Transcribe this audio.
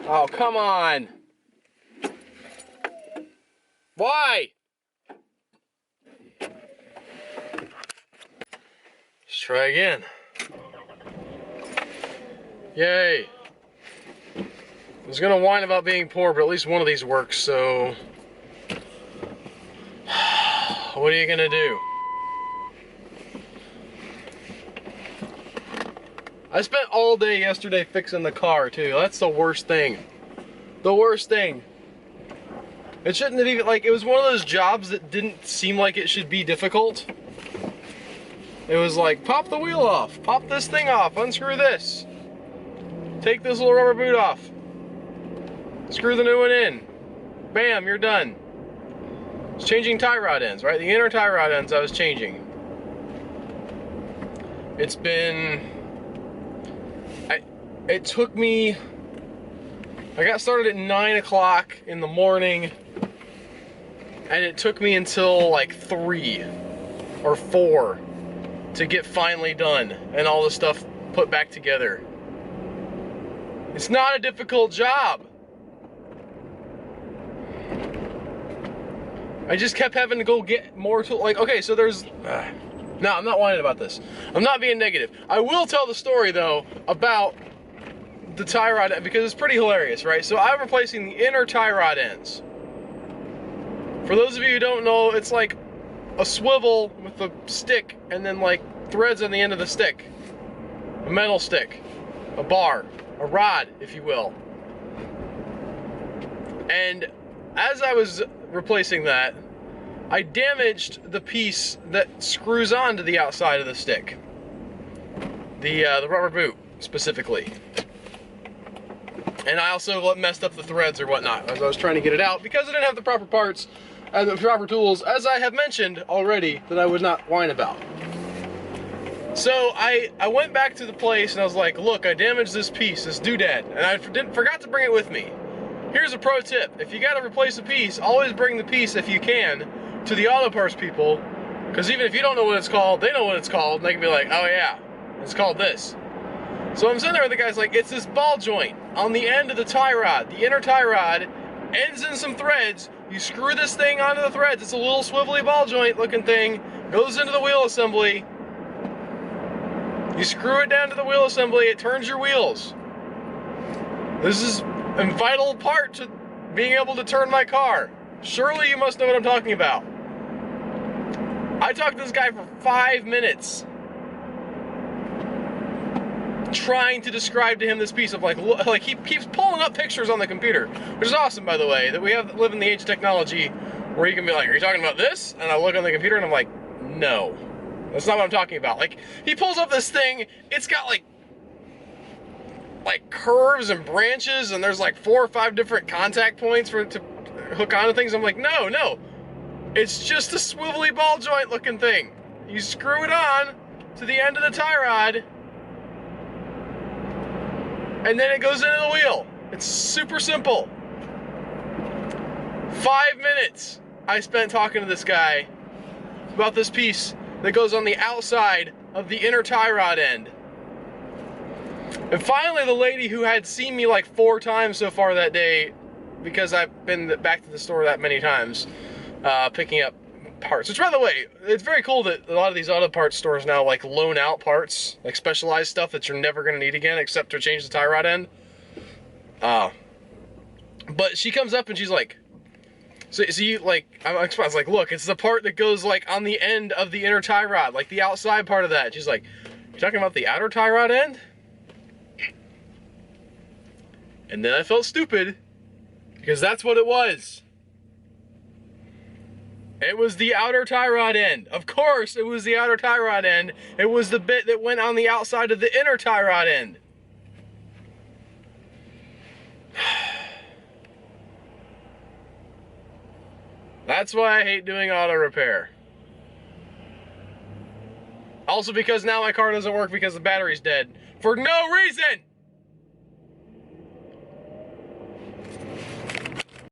Oh, come on. Why? Let's try again. Yay. I was gonna whine about being poor, but at least one of these works, so... What are you gonna do? I spent all day yesterday fixing the car, too. That's the worst thing. The worst thing. It shouldn't have even, like, it was one of those jobs that didn't seem like it should be difficult. It was like, pop the wheel off, pop this thing off, unscrew this. Take this little rubber boot off. Screw the new one in. Bam, you're done. It's changing tie rod ends, right? The inner tie rod ends I was changing. It's been... It took me... I got started at 9 o'clock in the morning, and it took me until like 3 or 4 to get finally done and all the stuff put back together. It's not a difficult job. I just kept having to go get more tools. Like, okay, so there's... No, I'm not whining about this. I'm not being negative. I will tell the story, though, about the tie rod, because it's pretty hilarious, right? So I'm replacing the inner tie rod ends. For those of you who don't know, it's like a swivel with a stick and then like threads on the end of the stick. A metal stick, a bar, a rod, if you will. And as I was replacing that, I damaged the piece that screws onto the outside of the stick. The rubber boot, specifically. And I also messed up the threads or whatnot as I was trying to get it out because I didn't have the proper parts and the proper tools, as I have mentioned already, that I would not whine about. So I went back to the place and I was like, look, I damaged this piece, this doodad, and I forgot to bring it with me. Here's a pro tip. If you gotta replace a piece, always bring the piece, if you can, to the auto parts people, because even if you don't know what it's called, they know what it's called, and they can be like, oh yeah, it's called this. So I'm sitting there with the guy's like, it's this ball joint on the end of the tie rod. The inner tie rod ends in some threads. You screw this thing onto the threads. It's a little swivelly ball joint looking thing. Goes into the wheel assembly. You screw it down to the wheel assembly. It turns your wheels. This is a vital part to being able to turn my car. Surely you must know what I'm talking about. I talked to this guy for 5 minutes, trying to describe to him this piece of like he keeps pulling up pictures on the computer, which is awesome, by the way, that we live in the age of technology where you can be like, are you talking about this? And I look on the computer and I'm like, no, that's not what I'm talking about. Like, he pulls up this thing, it's got like curves and branches, and there's like 4 or 5 different contact points for it to hook onto things. I'm like, no, it's just a swivelly ball joint looking thing. You screw it on to the end of the tie rod, and then it goes into the wheel. It's super simple. 5 minutes I spent talking to this guy about this piece that goes on the outside of the inner tie rod end. And finally, the lady who had seen me like 4 times so far that day, because I've been back to the store that many times, picking up parts. Which, by the way, it's very cool that a lot of these auto parts stores now like loan out parts, like specialized stuff that you're never going to need again except to change the tie rod end. But she comes up and she's like, so you like, I was like, look, it's the part that goes like on the end of the inner tie rod, like the outside part of that. She's like, you're talking about the outer tie rod end? And then I felt stupid, because that's what it was. It was the outer tie rod end. Of course it was the outer tie rod end. It was the bit that went on the outside of the inner tie rod end. That's why I hate doing auto repair. Also because now my car doesn't work because the battery's dead. For no reason!